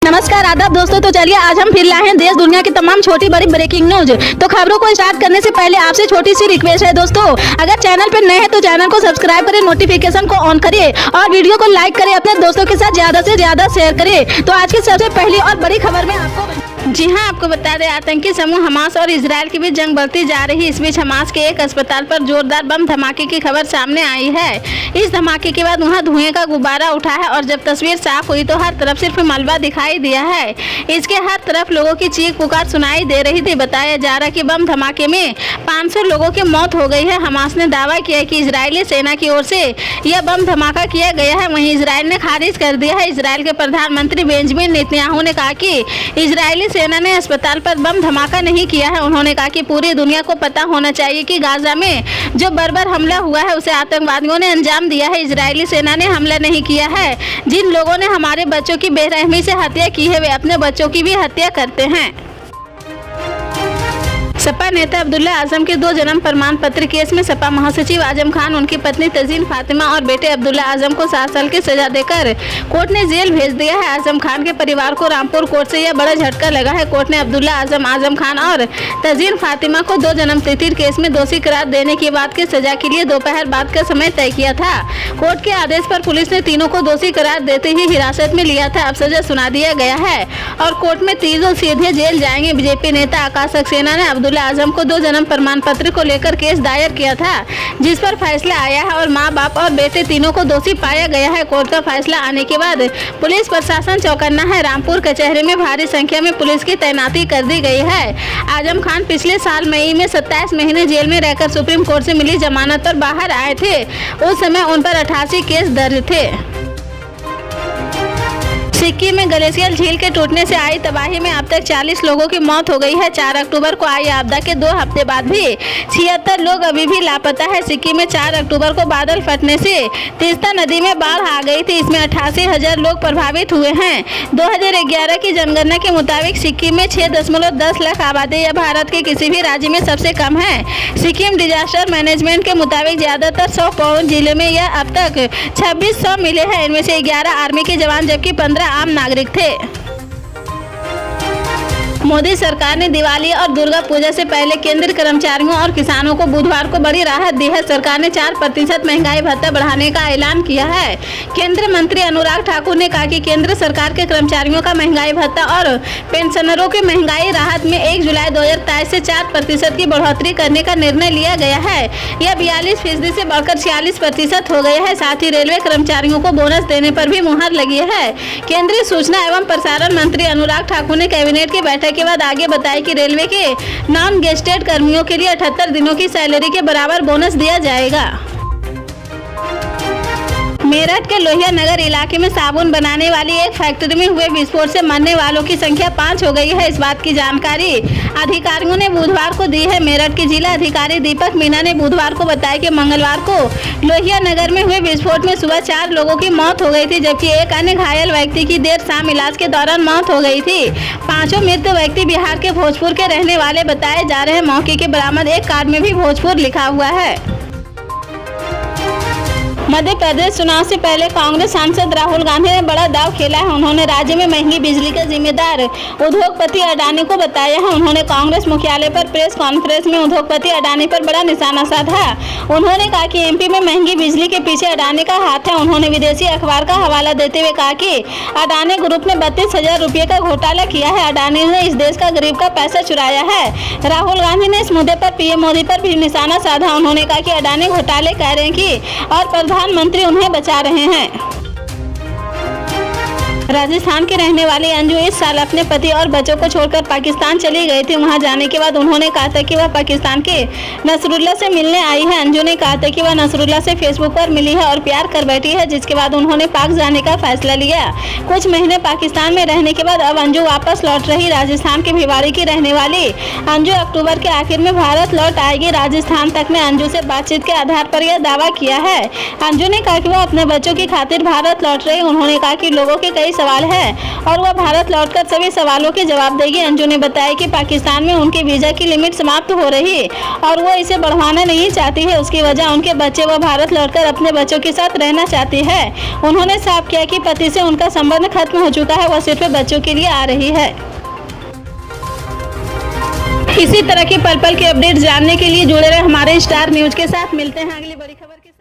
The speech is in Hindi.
नमस्कार आदाब दोस्तों। तो चलिए आज हम फिर लाए हैं देश दुनिया की तमाम छोटी बड़ी ब्रेकिंग न्यूज। तो खबरों को स्टार्ट करने से पहले आपसे छोटी सी रिक्वेस्ट है दोस्तों, अगर चैनल पर नए हैं तो चैनल को सब्सक्राइब करें, नोटिफिकेशन को ऑन करिए और वीडियो को लाइक करें, अपने दोस्तों के साथ ज्यादा से ज्यादा शेयर करें। तो आज की सबसे पहली और बड़ी खबर में आपको बता दें, आतंकी समूह हमास और इजरायल के बीच जंग बढ़ती जा रही। इस बीच हमास के एक अस्पताल पर जोरदार बम धमाके की खबर सामने आई है। इस धमाके के बाद वहां धुएं का गुब्बारा उठा है और जब तस्वीर साफ हुई तो हर तरफ सिर्फ मलबा दिखाई दिया है। इसके हर तरफ लोगों की चीख पुकार सुनाई दे रही थी। बताया जा रहा कि बम धमाके में 500 लोगों की मौत हो गई है। हमास ने दावा किया कि इजरायली सेना की ओर से यह बम धमाका किया गया है। वहीं इजरायल ने खारिज कर दिया है। इजरायल के प्रधानमंत्री बेंजामिन नेतन्याहू ने कहा कि इजरायली सेना ने अस्पताल पर बम धमाका नहीं किया है। उन्होंने कहा कि पूरी दुनिया को पता होना चाहिए कि गाजा में जो बर्बर हमला हुआ है उसे आतंकवादियों ने अंजाम दिया है। इजरायली सेना ने हमला नहीं किया है। जिन लोगों ने हमारे बच्चों की बेरहमी से हत्या की है वे अपने बच्चों की भी हत्या करते हैं। सपा नेता अब्दुल्ला आजम के 2 जन्म प्रमाण पत्र केस में सपा महासचिव आजम खान, उनकी पत्नी तजीन फातिमा और बेटे अब्दुल्ला आजम को 7 साल की सजा देकर कोर्ट ने जेल भेज दिया है। आजम खान के परिवार को रामपुर कोर्ट से यह बड़ा झटका लगा है। कोर्ट ने अब्दुल्ला आजम खान और तजीन फातिमा को 2 जन्म तिथि केस में दोषी करार देने के बाद की सजा के लिए दोपहर बाद का समय तय किया था। कोर्ट के आदेश पर पुलिस ने तीनों को दोषी करार देते ही हिरासत में लिया था। अब सजा सुना दिया गया है और कोर्ट में तीनों सीधे जेल जाएंगे। बीजेपी नेता आकाश सक्सेना ने अब्दुल्ला आजम को 2 जन्म प्रमाण पत्र को लेकर केस दायर किया था, जिस पर फैसला आया है और मां बाप और बेटे तीनों को दोषी पाया गया है। कोर्ट का फैसला आने के बाद पुलिस प्रशासन चौकन्ना है। रामपुर कचहरी में भारी संख्या में पुलिस की तैनाती कर दी गई है। आजम खान पिछले साल मई में 27 महीने जेल में रहकर सुप्रीम कोर्ट से मिली जमानत पर बाहर आए थे। उस समय उन पर 88 केस दर्ज थे। सिक्किम में ग्लेशियर झील के टूटने से आई तबाही में अब तक 40 लोगों की मौत हो गई है। 4 अक्टूबर को आई आपदा के 2 हफ्ते बाद भी 76 लोग अभी भी लापता है। सिक्किम में 4 अक्टूबर को बादल फटने से तीस्ता नदी में बाढ़ आ गई थी। इसमें 88,000 लोग प्रभावित हुए हैं। 2011 की जनगणना के मुताबिक सिक्किम में 6.10 लाख आबादी या भारत के किसी भी राज्य में सबसे कम है। सिक्किम डिजास्टर मैनेजमेंट के मुताबिक ज्यादातर 100 पौन जिले में यह अब तक 2600 मिले हैं। इनमें से 11 आर्मी के जवान जबकि 15 आम नागरिक थे। मोदी सरकार ने दिवाली और दुर्गा पूजा से पहले केंद्रीय कर्मचारियों और किसानों को बुधवार को बड़ी राहत दी है। सरकार ने 4% महंगाई भत्ता बढ़ाने का ऐलान किया है। केंद्रीय मंत्री अनुराग ठाकुर ने कहा कि केंद्र सरकार के कर्मचारियों का महंगाई भत्ता और पेंशनरों के महंगाई राहत में 1 जुलाई 2023 से 4% की बढ़ोतरी करने का निर्णय लिया गया है। यह 42% से बढ़कर 46% हो गया है। साथ ही रेलवे कर्मचारियों को बोनस देने पर भी मुहर लगी है। केंद्रीय सूचना एवं प्रसारण मंत्री अनुराग ठाकुर ने कैबिनेट की बैठक के बाद आगे बताया कि रेलवे के नॉन गेस्टेड कर्मियों के लिए 78 दिनों की सैलरी के बराबर बोनस दिया जाएगा। मेरठ के लोहिया नगर इलाके में साबुन बनाने वाली एक फैक्ट्री में हुए विस्फोट से मरने वालों की संख्या 5 हो गई है। इस बात की जानकारी अधिकारियों ने बुधवार को दी है। मेरठ के जिला अधिकारी दीपक मीना ने बुधवार को बताया कि मंगलवार को लोहिया नगर में हुए विस्फोट में सुबह 4 लोगों की मौत हो गई थी, जबकि एक अन्य घायल व्यक्ति की देर शाम इलाज के दौरान मौत हो गई थी। 5 मृत व्यक्ति बिहार के भोजपुर के रहने वाले बताए जा रहे हैं। मौके के बरामद एक कार्ड में भी भोजपुर लिखा हुआ है। मध्य प्रदेश चुनाव से पहले कांग्रेस सांसद राहुल गांधी ने बड़ा दांव खेला है। उन्होंने राज्य में महंगी बिजली का जिम्मेदार उद्योगपति अडानी को बताया है। उन्होंने कांग्रेस मुख्यालय पर प्रेस कॉन्फ्रेंस में उद्योगपति अडानी पर बड़ा निशाना साधा। उन्होंने कहा कि एमपी में महंगी बिजली के पीछे अडानी का हाथ है। उन्होंने विदेशी अखबार का हवाला देते हुए कहा कि अडानी ग्रुप ने 32,000 रुपये का घोटाला किया है। अडानी ने इस देश का गरीब का पैसा चुराया है। राहुल गांधी ने इस मुद्दे पर पीएम मोदी पर भी निशाना साधा। उन्होंने कहा कि अडानी घोटाले कह रहे हैं कि और प्रधानमंत्री उन्हें बचा रहे हैं। राजस्थान के रहने वाली अंजू इस साल अपने पति और बच्चों को छोड़कर पाकिस्तान चली गई थी। वहां जाने के बाद उन्होंने कहा था कि वह पाकिस्तान के नसरुल्ला से मिलने आई है। अंजू ने कहा था कि वह नसरुल्ला से फेसबुक पर मिली है और प्यार कर बैठी है, जिसके बाद उन्होंने पाक जाने का फैसला लिया। कुछ महीने पाकिस्तान में रहने के बाद अब अंजू वापस लौट रही। राजस्थान के भिवाड़ी की रहने वाली अंजू अक्टूबर के आखिर में भारत लौट आएगी। राजस्थान तक ने अंजू से बातचीत के आधार पर यह दावा किया है। अंजू ने कहा कि वह अपने बच्चों की खातिर भारत लौट रही। उन्होंने कहा कि लोगों के कई सवाल है और वह भारत लौटकर सभी सवालों के जवाब देगी। अंजू ने बताया कि पाकिस्तान में उनके वीज़ा की लिमिट समाप्त हो रही है और वो इसे बढ़वाना नहीं चाहती है। उसकी वजह उनके बच्चे वह भारत लौटकर अपने बच्चों के साथ रहना चाहती है। उन्होंने साफ किया कि पति से उनका संबंध खत्म हो चुका है, वह सिर्फ बच्चों के लिए आ रही है। इसी तरह के पल पल के अपडेट जानने के लिए जुड़े रहे हमारे स्टार न्यूज के साथ। मिलते हैं अगली बड़ी खबर के साथ।